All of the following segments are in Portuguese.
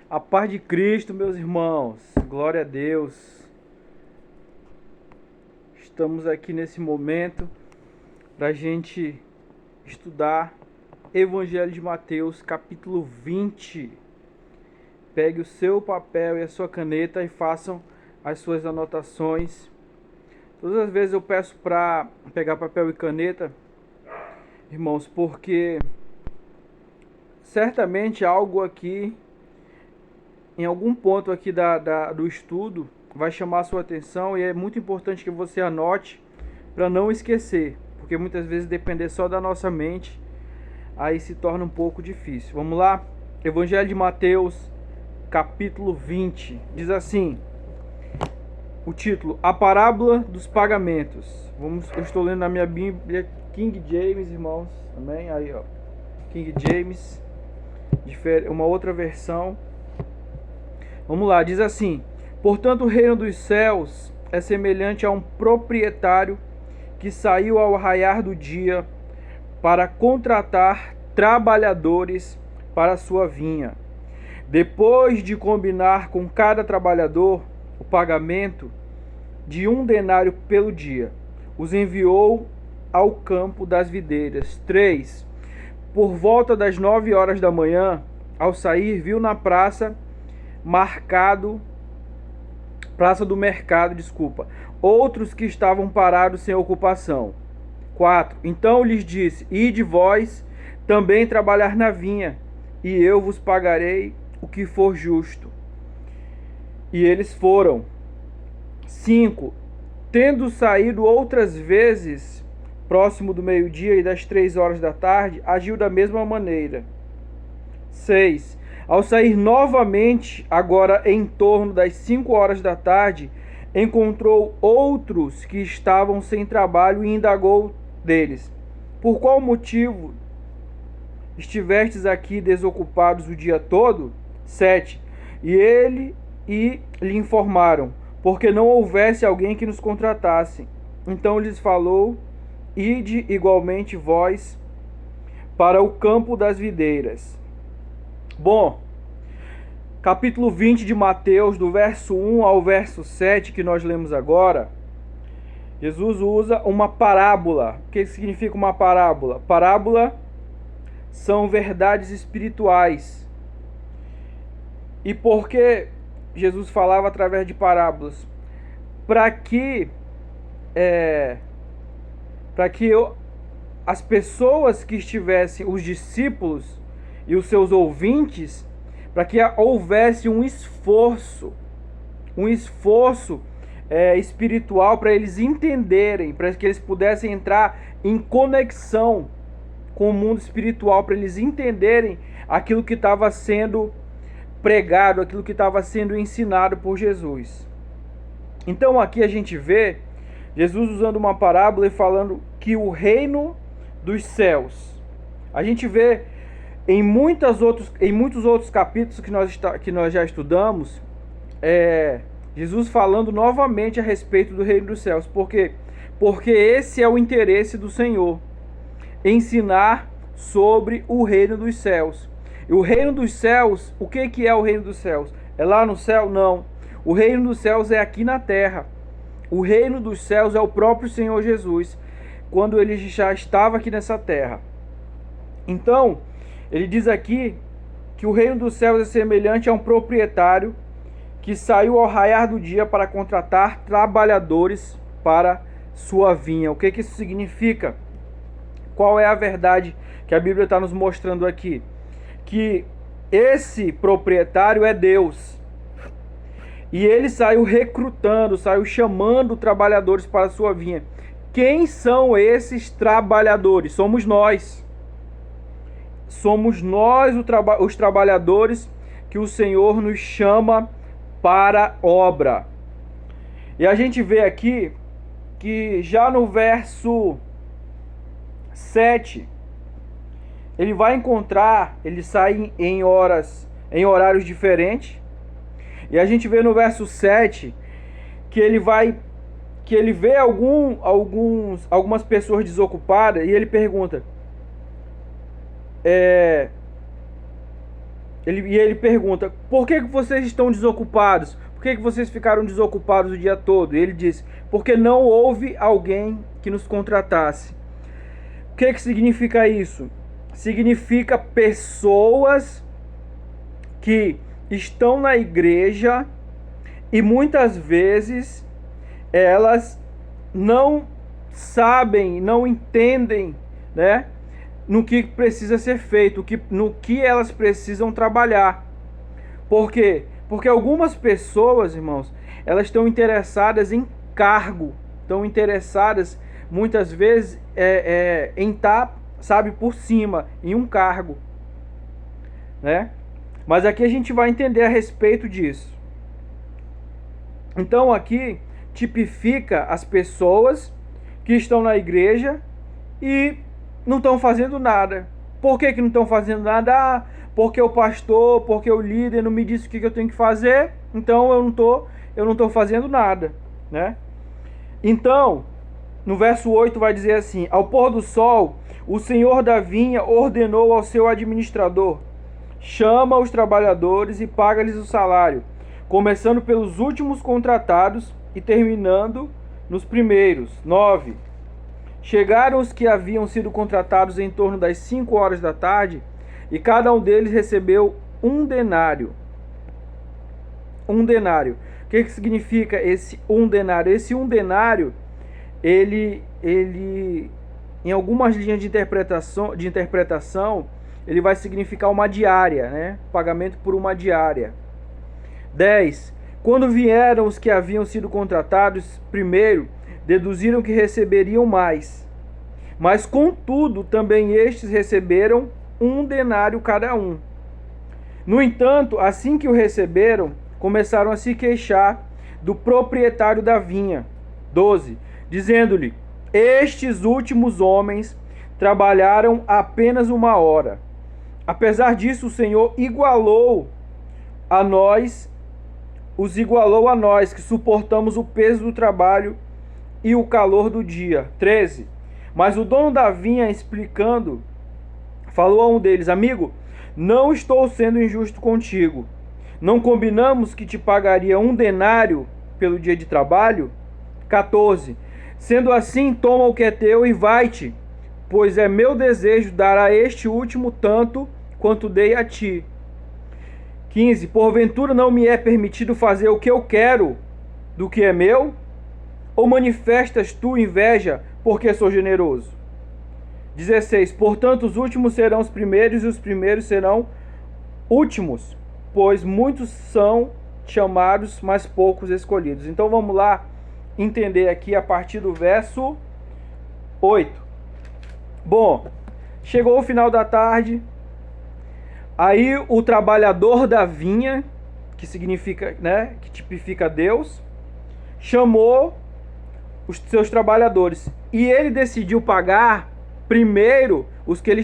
A paz de Cristo, meus irmãos. Glória a Deus. Estamos aqui nesse momento para a gente estudar Evangelho de Mateus, capítulo 20. Pegue o seu papel e a sua caneta e façam as suas anotações. Todas as vezes eu peço para pegar papel e caneta, irmãos, porque certamente algo aqui, em algum ponto aqui do estudo, vai chamar a sua atenção e é muito importante que você anote para não esquecer, porque muitas vezes depender só da nossa mente, aí se torna um pouco difícil. Vamos lá? Evangelho de Mateus, capítulo 20, diz assim, o título, A Parábola dos Pagamentos. Eu estou lendo na minha Bíblia King James, irmãos, amém? Aí, ó, King James, uma outra versão. Vamos lá, diz assim, portanto o reino dos céus é semelhante a um proprietário que saiu ao raiar do dia para contratar trabalhadores para a sua vinha. Depois de combinar com cada trabalhador o pagamento de 1 denário pelo dia, os enviou ao campo das videiras. 3. Por volta das 9 horas da manhã, ao sair, viu na praça do mercado, outros que estavam parados sem ocupação. 4. Então lhes disse, ide vós também trabalhar na vinha, e eu vos pagarei o que for justo. E eles foram. 5. Tendo saído outras vezes, próximo do meio-dia e das 3 horas da tarde, agiu da mesma maneira. 6. Ao sair novamente, agora em torno das 5 horas da tarde, encontrou outros que estavam sem trabalho e indagou deles, por qual motivo estivestes aqui desocupados o dia todo? 7. E lhe informaram, porque não houvesse alguém que nos contratasse. Então lhes falou, ide igualmente vós para o campo das videiras. Bom, capítulo 20 de Mateus, do verso 1 ao verso 7, que nós lemos agora, Jesus usa uma parábola. O que significa uma parábola? Parábola são verdades espirituais. E por que Jesus falava através de parábolas? Para que as pessoas que estivessem, os discípulos e os seus ouvintes, para que houvesse um esforço espiritual para eles entenderem, para que eles pudessem entrar em conexão com o mundo espiritual, para eles entenderem aquilo que estava sendo pregado, aquilo que estava sendo ensinado por Jesus. Então aqui a gente vê Jesus usando uma parábola e falando que o reino dos céus, a gente vê em muitos outros capítulos que nós já estudamos, Jesus falando novamente a respeito do reino dos céus. Por quê? Porque esse é o interesse do Senhor, ensinar sobre o reino dos céus. E o reino dos céus, o que é o reino dos céus? É lá no céu? Não. O reino dos céus é aqui na terra. O reino dos céus é o próprio Senhor Jesus, quando ele já estava aqui nessa terra. Então, ele diz aqui que o reino dos céus é semelhante a um proprietário que saiu ao raiar do dia para contratar trabalhadores para sua vinha. O que isso significa? Qual é a verdade que a Bíblia está nos mostrando aqui? Que esse proprietário é Deus. E ele saiu recrutando, saiu chamando trabalhadores para a sua vinha. Quem são esses trabalhadores? Somos nós. Somos nós os trabalhadores que o Senhor nos chama para a obra. E a gente vê aqui que já no verso 7, ele sai em horários diferentes. E a gente vê no verso 7 que ele vê algumas pessoas desocupadas e ele pergunta: ele pergunta: por que vocês estão desocupados? Por que vocês ficaram desocupados o dia todo? E ele diz: porque não houve alguém que nos contratasse. O que significa isso? Significa pessoas que estão na igreja e muitas vezes elas não sabem, não entendem, né, no que precisa ser feito, no que elas precisam trabalhar. Por quê? Porque algumas pessoas, irmãos, elas estão interessadas em cargo, estão interessadas muitas vezes em estar, sabe, por cima, em um cargo, né? Mas aqui a gente vai entender a respeito disso. Então aqui tipifica as pessoas que estão na igreja e não estão fazendo nada. Por que não estão fazendo nada? Ah, porque o pastor, porque o líder não me disse o que eu tenho que fazer, então eu não estou fazendo nada, né? Então, no verso 8 vai dizer assim: ao pôr do sol, o senhor da vinha ordenou ao seu administrador: chama os trabalhadores e paga-lhes o salário, começando pelos últimos contratados e terminando nos primeiros. 9. Chegaram os que haviam sido contratados em torno das 5 horas da tarde, e cada um deles recebeu um denário. Um denário. O que significa esse um denário? Esse um denário, ele em algumas linhas de interpretação, ele vai significar uma diária, né? Pagamento por uma diária. 10. Quando vieram os que haviam sido contratados primeiro, deduziram que receberiam mais. Mas, contudo, também estes receberam um denário cada um. No entanto, assim que o receberam, começaram a se queixar do proprietário da vinha. 12. Dizendo-lhe: estes últimos homens trabalharam apenas 1 hora. Apesar disso, o Senhor os igualou a nós, que suportamos o peso do trabalho e o calor do dia. 13. Mas o dono da vinha, explicando, falou a um deles: amigo, não estou sendo injusto contigo. Não combinamos que te pagaria um denário pelo dia de trabalho? 14. Sendo assim, toma o que é teu e vai-te, pois é meu desejo dar a este último tanto quanto dei a ti. 15. Porventura não me é permitido fazer o que eu quero do que é meu? Ou manifestas tu inveja porque sou generoso? 16. Portanto, os últimos serão os primeiros e os primeiros serão últimos, pois muitos são chamados, mas poucos escolhidos. Então vamos lá entender aqui a partir do verso 8. Bom, chegou o final da tarde. Aí o trabalhador da vinha, que significa, né, que tipifica Deus, chamou os seus trabalhadores e ele decidiu pagar primeiro os que ele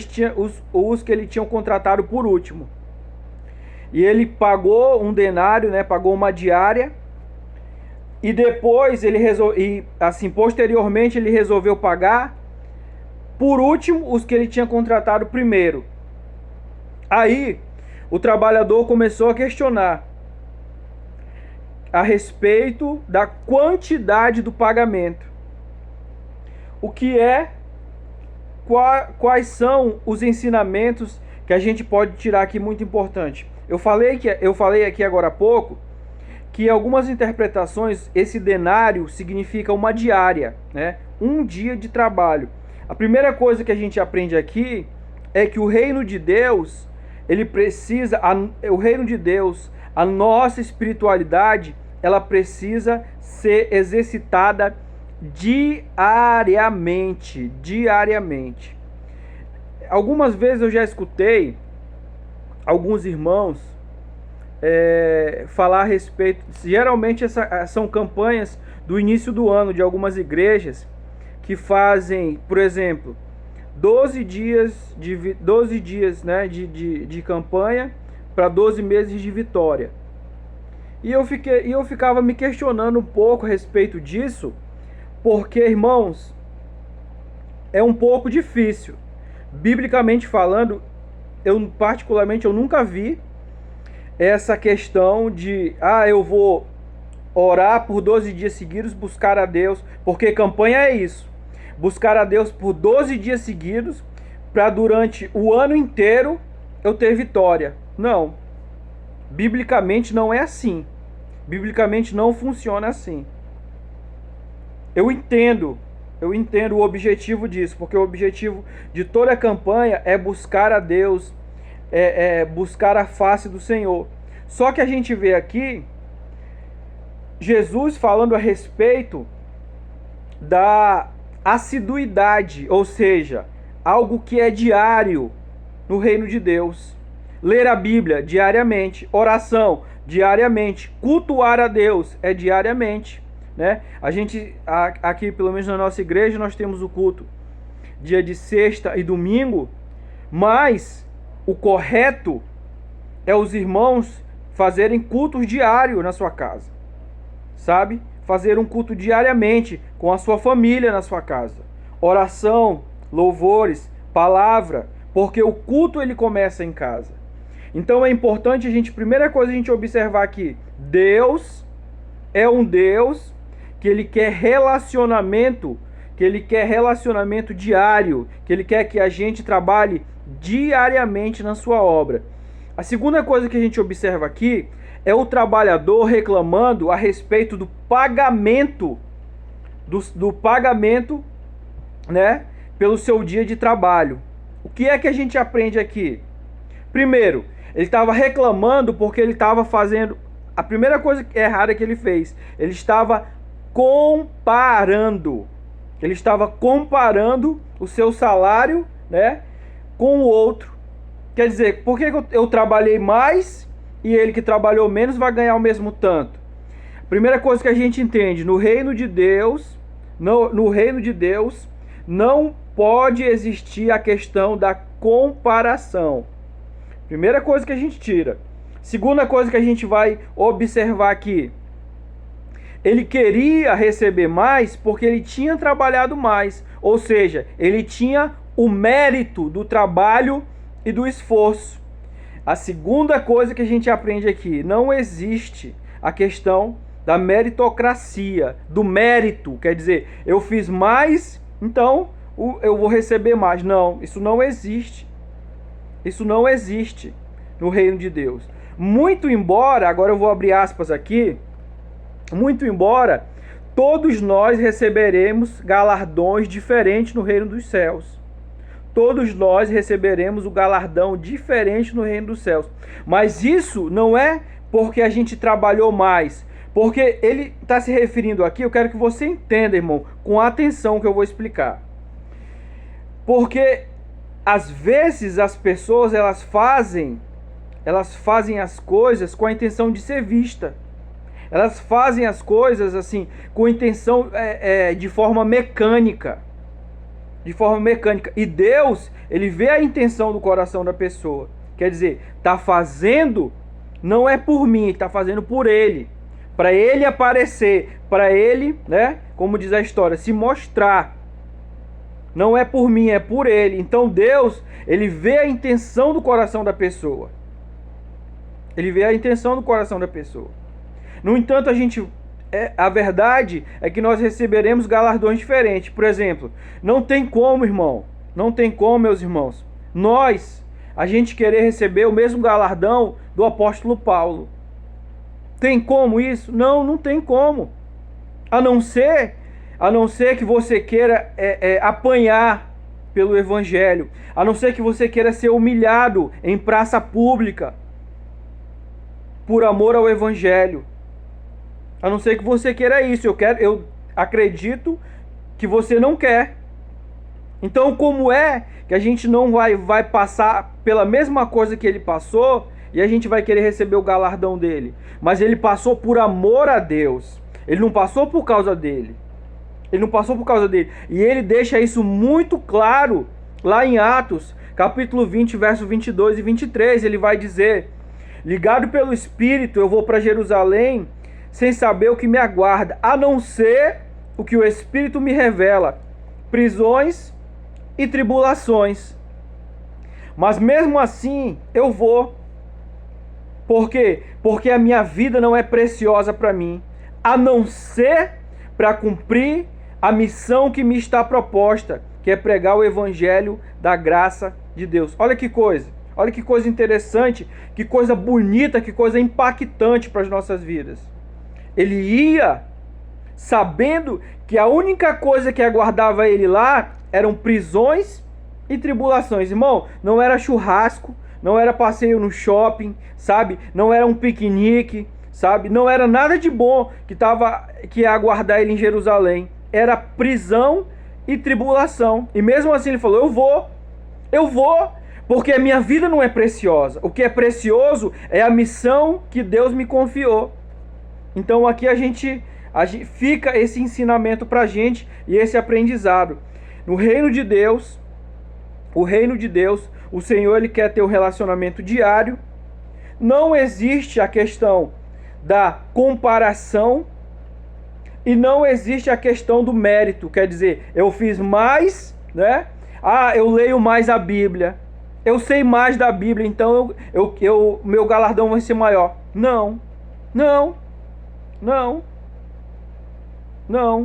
tinha contratado por último. E ele pagou um denário, né, pagou uma diária, e depois posteriormente ele resolveu pagar por último os que ele tinha contratado primeiro. Aí o trabalhador começou a questionar a respeito da quantidade do pagamento. Quais são os ensinamentos que a gente pode tirar aqui muito importante? Eu falei aqui agora há pouco que em algumas interpretações esse denário significa uma diária, né? Um dia de trabalho. A primeira coisa que a gente aprende aqui é que o reino de Deus, o reino de Deus, a nossa espiritualidade, ela precisa ser exercitada diariamente. Algumas vezes eu já escutei alguns irmãos falar a respeito. Geralmente são campanhas do início do ano de algumas igrejas que fazem, por exemplo, 12 dias, né, de campanha para 12 meses de vitória. E eu ficava me questionando um pouco a respeito disso, porque, irmãos, é um pouco difícil. Biblicamente falando, particularmente eu nunca vi essa questão de, eu vou orar por 12 dias seguidos, buscar a Deus, porque campanha é isso. Buscar a Deus por 12 dias seguidos, para durante o ano inteiro eu ter vitória. Não. Biblicamente não é assim. Biblicamente não funciona assim. Eu entendo o objetivo disso, porque o objetivo de toda a campanha é buscar a Deus, buscar a face do Senhor. Só que a gente vê aqui Jesus falando a respeito da assiduidade, ou seja, algo que é diário no reino de Deus. Ler a Bíblia diariamente, oração diariamente, cultuar a Deus é diariamente, né? A gente aqui, pelo menos na nossa igreja, nós temos o culto dia de sexta e domingo, mas o correto é os irmãos fazerem cultos diários na sua casa, sabe? Fazer um culto diariamente com a sua família na sua casa. Oração, louvores, palavra, porque o culto ele começa em casa. Então é importante primeira coisa a gente observar aqui, Deus é um Deus que ele quer relacionamento, diário, que ele quer que a gente trabalhe diariamente na sua obra. A segunda coisa que a gente observa aqui é o trabalhador reclamando a respeito do pagamento, do pagamento, né, pelo seu dia de trabalho. O que é que a gente aprende aqui? Primeiro, ele estava reclamando porque ele estava fazendo... A primeira coisa errada que ele fez, ele estava comparando. Ele estava comparando o seu salário, né, com o outro. Quer dizer, por que eu trabalhei mais e ele que trabalhou menos vai ganhar o mesmo tanto? Primeira coisa que a gente entende, no reino de Deus, no reino de Deus, não pode existir a questão da comparação. Primeira coisa que a gente tira. Segunda coisa que a gente vai observar aqui. Ele queria receber mais porque ele tinha trabalhado mais. Ou seja, ele tinha o mérito do trabalho e do esforço. A segunda coisa que a gente aprende aqui, não existe a questão da meritocracia, do mérito, quer dizer, eu fiz mais, então eu vou receber mais. Não, isso não existe. Isso não existe no reino de Deus. Muito embora, agora eu vou abrir aspas aqui, muito embora todos nós receberemos galardões diferentes no reino dos céus. Todos nós receberemos o galardão diferente no reino dos céus. Mas isso não é porque a gente trabalhou mais. Porque ele está se referindo aqui, eu quero que você entenda, irmão, com atenção que eu vou explicar. Porque às vezes as pessoas elas fazem as coisas com a intenção de ser vista. Elas fazem as coisas assim com intenção de forma mecânica. De forma mecânica. E Deus, ele vê a intenção do coração da pessoa. Quer dizer, está fazendo, não é por mim, está fazendo por ele. Para ele aparecer, para ele, né, como diz a história, se mostrar. Não é por mim, é por ele. Então Deus, ele vê a intenção do coração da pessoa. Ele vê a intenção do coração da pessoa. No entanto, a verdade é que nós receberemos galardões diferentes. Por exemplo, não tem como, irmão, não tem como, meus irmãos, a gente querer receber o mesmo galardão do apóstolo Paulo. Tem como isso? Não, não tem como. A não ser que você queira apanhar pelo evangelho, a não ser que você queira ser humilhado em praça pública por amor ao evangelho. A não ser que você queira isso. Eu acredito que você não quer. Então, como é que a gente não vai passar pela mesma coisa que ele passou e a gente vai querer receber o galardão dele? Mas ele passou por amor a Deus. Ele não passou por causa dele. Ele não passou por causa dele. E ele deixa isso muito claro lá em Atos, capítulo 20, verso 22 e 23. Ele vai dizer: ligado pelo Espírito, eu vou para Jerusalém sem saber o que me aguarda, a não ser o que o Espírito me revela, prisões e tribulações. Mas mesmo assim eu vou, Por quê? Porque a minha vida não é preciosa para mim, a não ser para cumprir a missão que me está proposta, que é pregar o evangelho da graça de Deus. Olha que coisa interessante, que coisa bonita, que coisa impactante para as nossas vidas. Ele ia sabendo que a única coisa que aguardava ele lá eram prisões e tribulações. Irmão, não era churrasco, não era passeio no shopping, sabe? Não era um piquenique, sabe? Não era nada de bom que ia aguardar ele em Jerusalém. Era prisão e tribulação. E mesmo assim ele falou: eu vou, porque a minha vida não é preciosa. O que é precioso é a missão que Deus me confiou. Então aqui a gente fica esse ensinamento pra gente e esse aprendizado. No reino de Deus, o Senhor, ele quer ter um relacionamento diário. Não existe a questão da comparação e não existe a questão do mérito. Quer dizer, eu fiz mais, né? Eu leio mais a Bíblia, eu sei mais da Bíblia, então meu galardão vai ser maior. Não.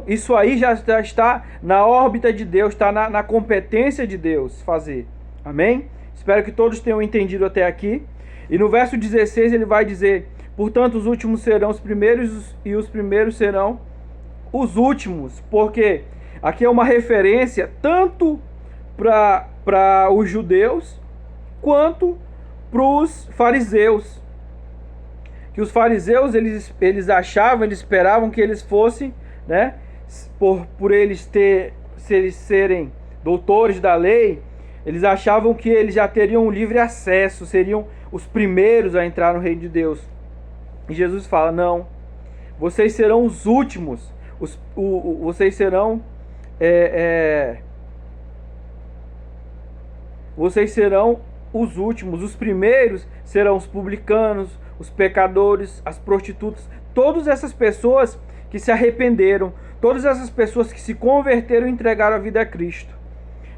Isso aí já está na órbita de Deus, está na competência de Deus fazer. Amém? Espero que todos tenham entendido até aqui. E no verso 16 ele vai dizer: portanto, os últimos serão os primeiros e os primeiros serão os últimos. Porque aqui é uma referência tanto para os judeus quanto para os fariseus. Que os fariseus eles achavam, eles esperavam que eles fossem, né, por eles serem doutores da lei, eles achavam que eles já teriam um livre acesso, seriam os primeiros a entrar no reino de Deus. E Jesus fala: não, vocês serão os últimos, vocês serão os últimos, os primeiros serão os publicanos, os pecadores, as prostitutas, todas essas pessoas que se arrependeram, todas essas pessoas que se converteram e entregaram a vida a Cristo.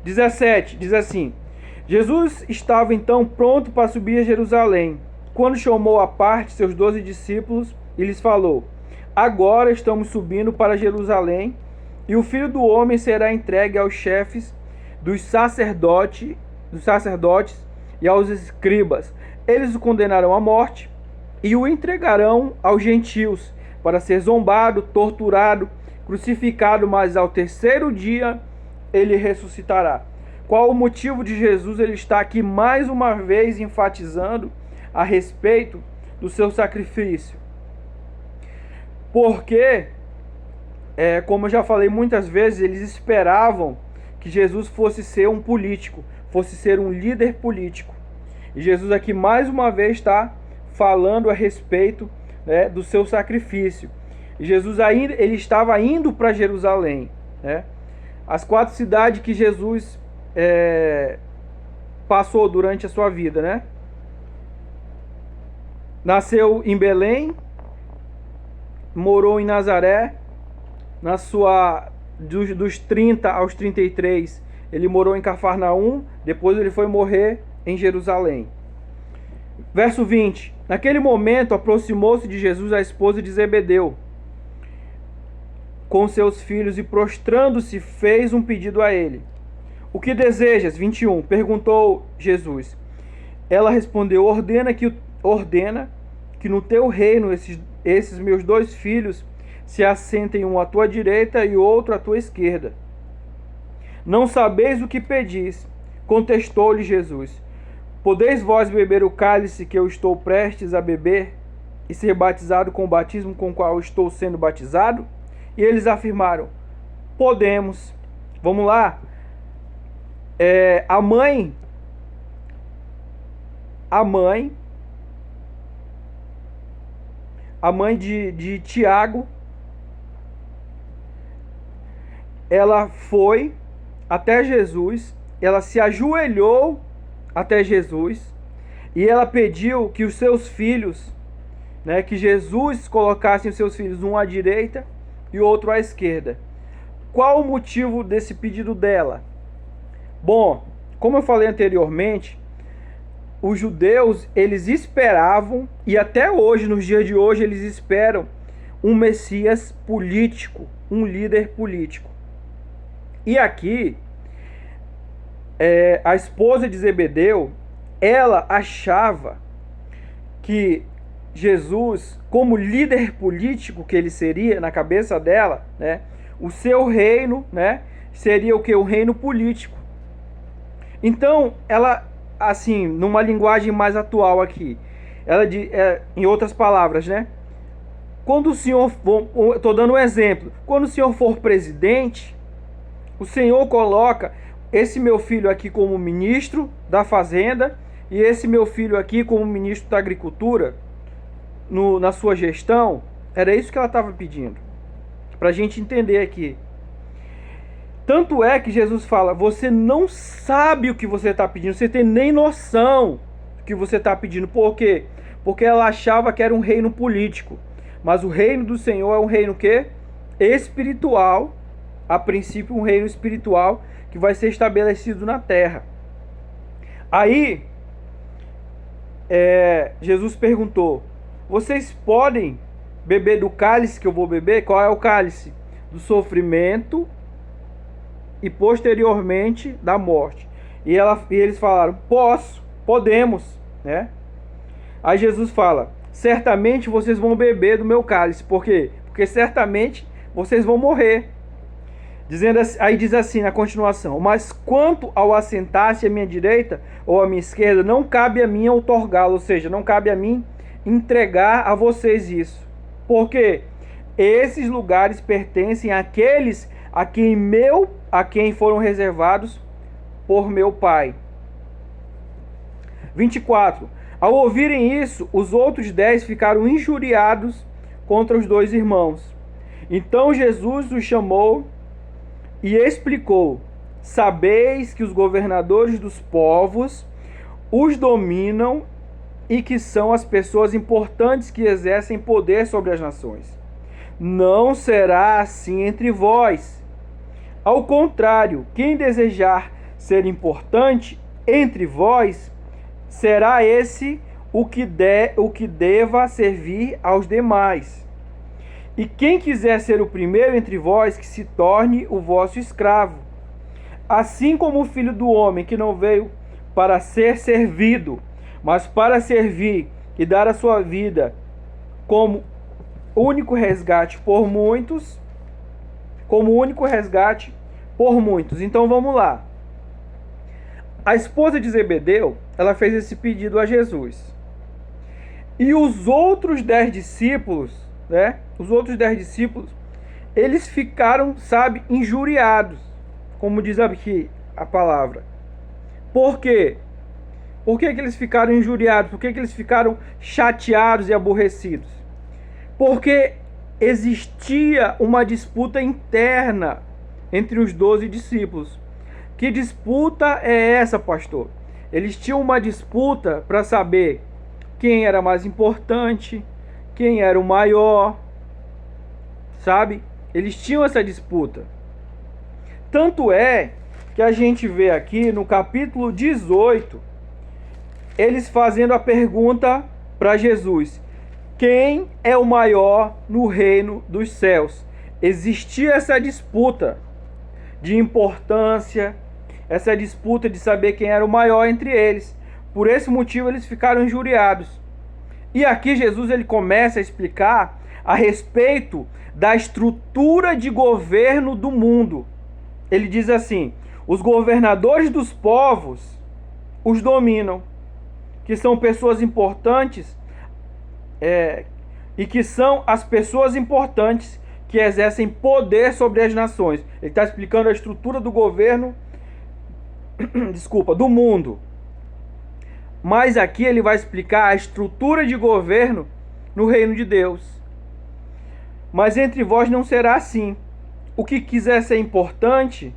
17, diz assim: Jesus estava então pronto para subir a Jerusalém, quando chamou à parte seus 12 discípulos e lhes falou: agora estamos subindo para Jerusalém, e o Filho do Homem será entregue aos chefes dos sacerdotes e aos escribas. Eles o condenarão à morte e o entregarão aos gentios, para ser zombado, torturado, crucificado, mas ao terceiro dia ele ressuscitará. Qual o motivo de Jesus ele está aqui mais uma vez enfatizando a respeito do seu sacrifício? Porque, como eu já falei muitas vezes, eles esperavam que Jesus fosse ser um político, fosse ser um líder político. E Jesus aqui mais uma vez está falando a respeito, né, do seu sacrifício. E Jesus ainda ele estava indo para Jerusalém, né? As 4 cidades que Jesus passou durante a sua vida, né? Nasceu em Belém, morou em Nazaré, dos 30 aos 33 ele morou em Cafarnaum, depois ele foi morrer em Jerusalém. Verso 20: naquele momento aproximou-se de Jesus a esposa de Zebedeu com seus filhos e, prostrando-se, fez um pedido a ele. O que desejas? 21, perguntou Jesus. Ela respondeu: ordena que no teu reino esses meus 2 filhos se assentem, um à tua direita e outro à tua esquerda. Não sabeis o que pedis. Contestou-lhe Jesus: podeis vós beber o cálice que eu estou prestes a beber e ser batizado com o batismo com o qual estou sendo batizado? E eles afirmaram: podemos. Vamos lá. A mãe de Tiago, ela foi até Jesus, ela se ajoelhou até Jesus e ela pediu que os seus filhos, né, que Jesus colocasse os seus filhos um à direita e outro à esquerda. Qual o motivo desse pedido dela? Bom, como eu falei anteriormente, os judeus, eles esperavam, e até hoje, nos dias de hoje, eles esperam um Messias político, um líder político. E aqui, a esposa de Zebedeu, ela achava que Jesus, como líder político que ele seria na cabeça dela, né, o seu reino, né, seria o que? O reino político. Então, ela, assim, numa linguagem mais atual aqui, ela em outras palavras, né, quando o senhor for, estou dando um exemplo, quando o senhor for presidente, o senhor coloca esse meu filho aqui como ministro da Fazenda e esse meu filho aqui como ministro da Agricultura na sua gestão. Era isso que ela estava pedindo, para a gente entender aqui. Tanto é que Jesus fala, você não sabe o que você está pedindo, você tem nem noção do que você está pedindo. Por quê? Porque ela achava que era um reino político. Mas o reino do Senhor é um reino que? Espiritual. A princípio, um reino espiritual que vai ser estabelecido na terra. Aí, Jesus perguntou, vocês podem beber do cálice que eu vou beber? Qual é o cálice? Do sofrimento e posteriormente da morte. E eles falaram, podemos, né? Aí Jesus fala, certamente vocês vão beber do meu cálice. Por quê? Porque certamente vocês vão morrer. Aí diz assim na continuação, mas quanto ao assentar-se à minha direita ou à minha esquerda, não cabe a mim outorgá-lo, ou seja, não cabe a mim entregar a vocês isso. Porque esses lugares pertencem àqueles a quem foram reservados por meu Pai. 24. Ao ouvirem isso, os outros 10 ficaram injuriados contra os dois irmãos. Então Jesus os chamou e explicou, sabeis que os governadores dos povos os dominam e que são as pessoas importantes que exercem poder sobre as nações. Não será assim entre vós. Ao contrário, quem desejar ser importante entre vós, será esse o que deva servir aos demais. E quem quiser ser o primeiro entre vós, que se torne o vosso escravo. Assim como o Filho do Homem, que não veio para ser servido, mas para servir e dar a sua vida como único resgate por muitos. Então vamos lá. A esposa de Zebedeu, ela fez esse pedido a Jesus. E os outros 10 discípulos, né? Os outros 10 discípulos, eles ficaram, injuriados, como diz aqui a palavra. Por quê? Por que eles ficaram injuriados? Por que eles ficaram chateados e aborrecidos? Porque existia uma disputa interna entre os 12 discípulos. Que disputa é essa, pastor? Eles tinham uma disputa para saber quem era mais importante, quem era o maior, sabe? Eles tinham essa disputa. Tanto é que a gente vê aqui no capítulo 18, eles fazendo a pergunta para Jesus: quem é o maior no reino dos céus? Existia essa disputa de importância, essa disputa de saber quem era o maior entre eles. Por esse motivo eles ficaram injuriados. E aqui Jesus ele começa a explicar a respeito da estrutura de governo do mundo. Ele diz assim: os governadores dos povos os dominam, que são pessoas importantes, e que são as pessoas importantes que exercem poder sobre as nações. Ele está explicando a estrutura do governo, do mundo. Mas aqui ele vai explicar a estrutura de governo no reino de Deus. Mas entre vós não será assim. O que quiser ser importante,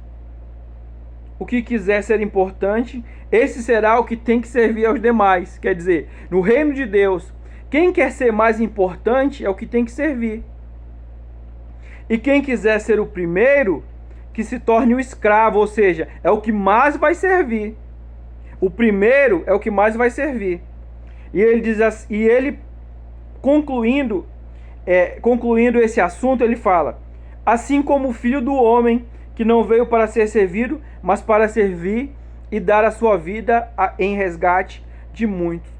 esse será o que tem que servir aos demais. Quer dizer, no reino de Deus, quem quer ser mais importante é o que tem que servir. E quem quiser ser o primeiro, que se torne o escravo, ou seja, é o que mais vai servir. O primeiro é o que mais vai servir. E ele diz assim, e ele concluindo esse assunto, ele fala: assim como o Filho do Homem, que não veio para ser servido, mas para servir e dar a sua vida em resgate de muitos.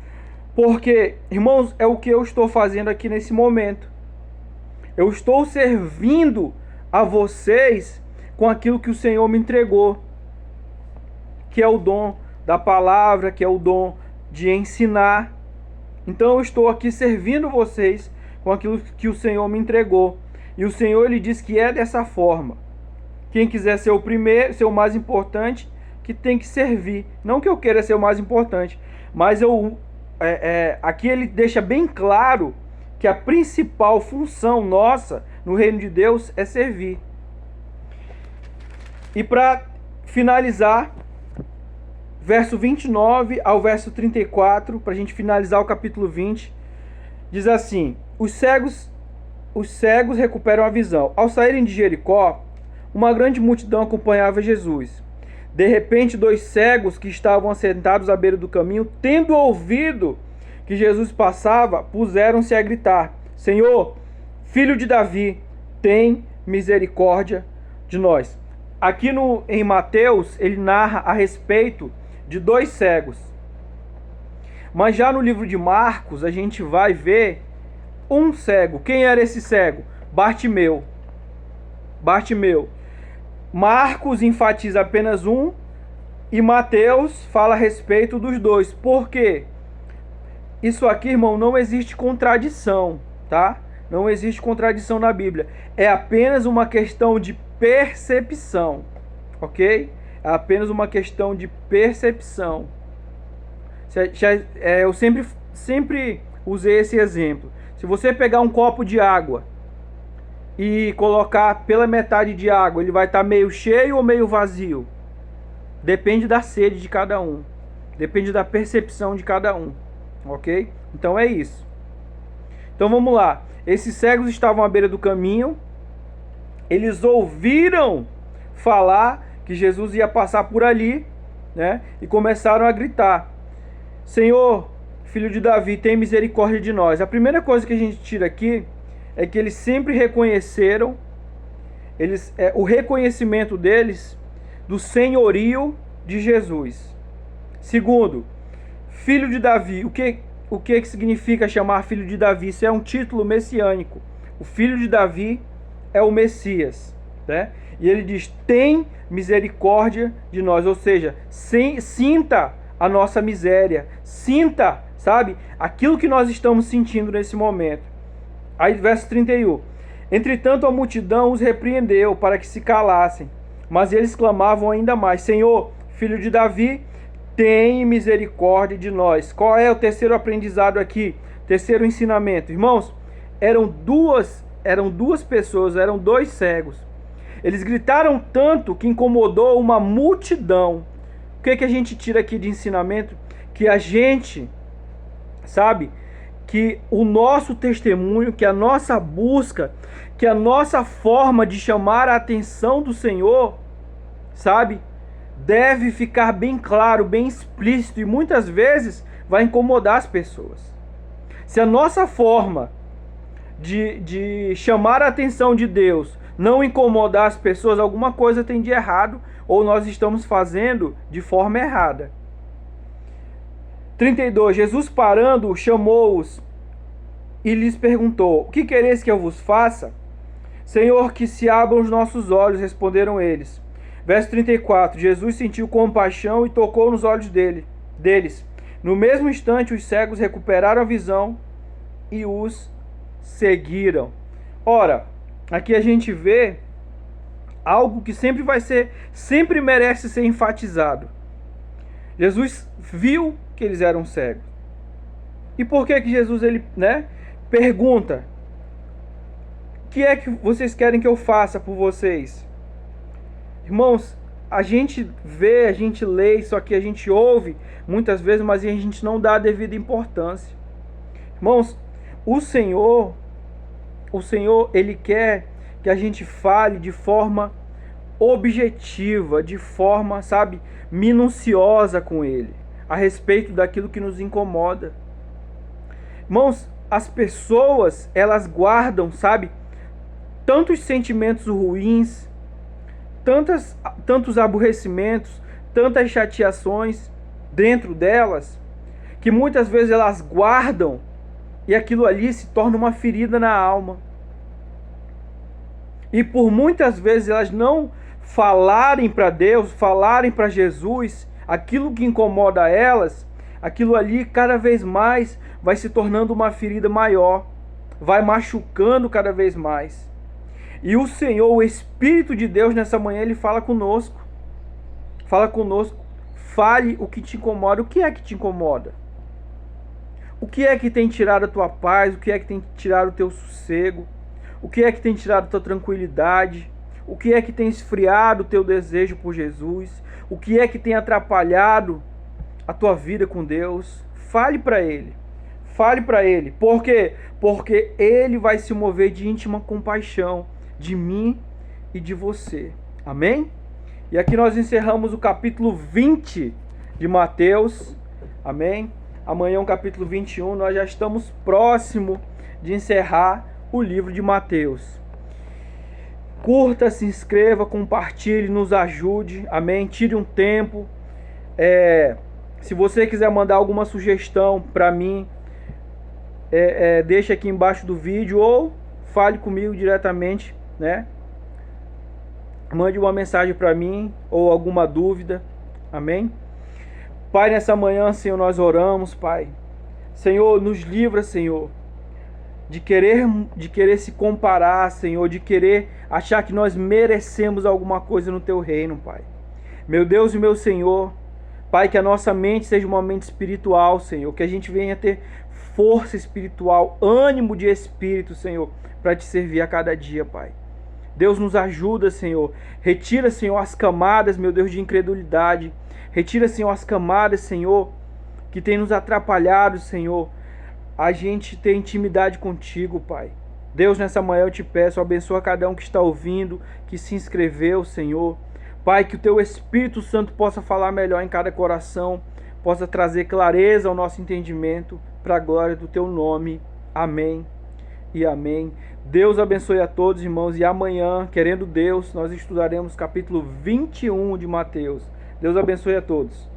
Porque, irmãos, é o que eu estou fazendo aqui nesse momento. Eu estou servindo a vocês com aquilo que o Senhor me entregou, que é o dom da palavra, que é o dom de ensinar. Então eu estou aqui servindo vocês com aquilo que o Senhor me entregou. E o Senhor, ele diz que é dessa forma. Quem quiser ser o primeiro, ser o mais importante, que tem que servir. Não que eu queira ser o mais importante, mas aqui ele deixa bem claro que a principal função nossa no reino de Deus é servir. E para finalizar, verso 29 ao verso 34, para a gente finalizar o capítulo 20, diz assim: os cegos recuperam a visão. Ao saírem de Jericó, uma grande multidão acompanhava Jesus. De repente, 2 cegos que estavam assentados à beira do caminho, tendo ouvido que Jesus passava, puseram-se a gritar: Senhor, filho de Davi, tem misericórdia de nós. Aqui em Mateus, ele narra a respeito de 2 cegos. Mas já no livro de Marcos, a gente vai ver um cego. Quem era esse cego? Bartimeu. Marcos enfatiza apenas um e Mateus fala a respeito dos 2. Por quê? Isso aqui, irmão, não existe contradição, tá? Não existe contradição na Bíblia. É apenas uma questão de percepção, ok? É apenas uma questão de percepção. Eu sempre usei esse exemplo. Se você pegar um copo de água e colocar pela metade de água, ele vai estar meio cheio ou meio vazio? Depende da sede de cada um. Depende da percepção de cada um. Ok? Então é isso. Então vamos lá. Esses cegos estavam à beira do caminho. Eles ouviram falar que Jesus ia passar por ali, né? E começaram a gritar: Senhor, filho de Davi, tem misericórdia de nós. A primeira coisa que a gente tira aqui é que eles sempre reconheceram, o reconhecimento deles do senhorio de Jesus. Segundo, filho de Davi. O que significa chamar filho de Davi? Isso é um título messiânico. O filho de Davi é o Messias, né? E ele diz: tem misericórdia de nós. Ou seja, sinta a nossa miséria. Sinta, sabe, aquilo que nós estamos sentindo nesse momento. Aí, verso 31. Entretanto, a multidão os repreendeu para que se calassem. Mas eles clamavam ainda mais: Senhor, filho de Davi, tem misericórdia de nós. Qual é o terceiro aprendizado aqui? Terceiro ensinamento. Irmãos, eram duas pessoas, eram 2 cegos. Eles gritaram tanto que incomodou uma multidão. O que a gente tira aqui de ensinamento? Que a gente, sabe, que o nosso testemunho, que a nossa busca, que a nossa forma de chamar a atenção do Senhor, sabe, deve ficar bem claro, bem explícito, e muitas vezes vai incomodar as pessoas. Se a nossa forma de chamar a atenção de Deus não incomodar as pessoas, alguma coisa tem de errado, ou nós estamos fazendo de forma errada. 32. Jesus, parando, chamou-os e lhes perguntou: o que quereis que eu vos faça? Senhor, que se abram os nossos olhos, responderam eles. Verso 34. Jesus sentiu compaixão e tocou nos olhos deles. No mesmo instante, os cegos recuperaram a visão e os seguiram. Ora, aqui a gente vê algo que sempre merece ser enfatizado. Jesus viu que eles eram cegos. E por que Jesus pergunta: o que é que vocês querem que eu faça por vocês? Irmãos, a gente vê, a gente lê isso aqui, a gente ouve muitas vezes, mas a gente não dá a devida importância. Irmãos, o Senhor, Ele quer que a gente fale de forma objetiva, de forma, sabe, minuciosa com Ele. a respeito daquilo que nos incomoda. Irmãos, as pessoas, elas guardam, sabe, tantos sentimentos ruins, tantos aborrecimentos, tantas chateações dentro delas, que muitas vezes elas guardam e aquilo ali se torna uma ferida na alma. E por muitas vezes elas não falarem para Deus, falarem para Jesus, aquilo que incomoda elas, aquilo ali cada vez mais vai se tornando uma ferida maior, vai machucando cada vez mais. E o Senhor, o Espírito de Deus, nessa manhã, Ele fala conosco. Fala conosco. Fale o que te incomoda. O que é que te incomoda? O que é que tem tirado a tua paz? O que é que tem tirado o teu sossego? O que é que tem tirado a tua tranquilidade? O que é que tem esfriado o teu desejo por Jesus? O que é que tem atrapalhado a tua vida com Deus? Fale para Ele. Fale para Ele. Por quê? Porque Ele vai se mover de íntima compaixão de mim e de você. Amém? E aqui nós encerramos o capítulo 20 de Mateus. Amém? Amanhã é o capítulo 21. Nós já estamos próximo de encerrar o livro de Mateus. Curta, se inscreva, compartilhe, nos ajude. Amém? Tire um tempo. Se você quiser mandar alguma sugestão para mim, deixe aqui embaixo do vídeo ou fale comigo diretamente, né? Mande uma mensagem para mim ou alguma dúvida. Amém? Pai, nessa manhã, Senhor, nós oramos, Pai. Senhor, nos livra, Senhor, de querer se comparar, Senhor, de querer achar que nós merecemos alguma coisa no Teu reino, Pai. Meu Deus e meu Senhor, Pai, que a nossa mente seja uma mente espiritual, Senhor, que a gente venha ter força espiritual, ânimo de espírito, Senhor, para Te servir a cada dia, Pai. Deus, nos ajuda, Senhor. Retira, Senhor, as camadas, meu Deus, de incredulidade. Retira, Senhor, as camadas, Senhor, que tem nos atrapalhado, Senhor, a gente ter intimidade contigo, Pai. Deus, nessa manhã eu te peço, abençoa cada um que está ouvindo, que se inscreveu, Senhor. Pai, que o Teu Espírito Santo possa falar melhor em cada coração, possa trazer clareza ao nosso entendimento, para a glória do Teu nome. Amém e amém. Deus abençoe a todos, irmãos, e amanhã, querendo Deus, nós estudaremos capítulo 21 de Mateus. Deus abençoe a todos.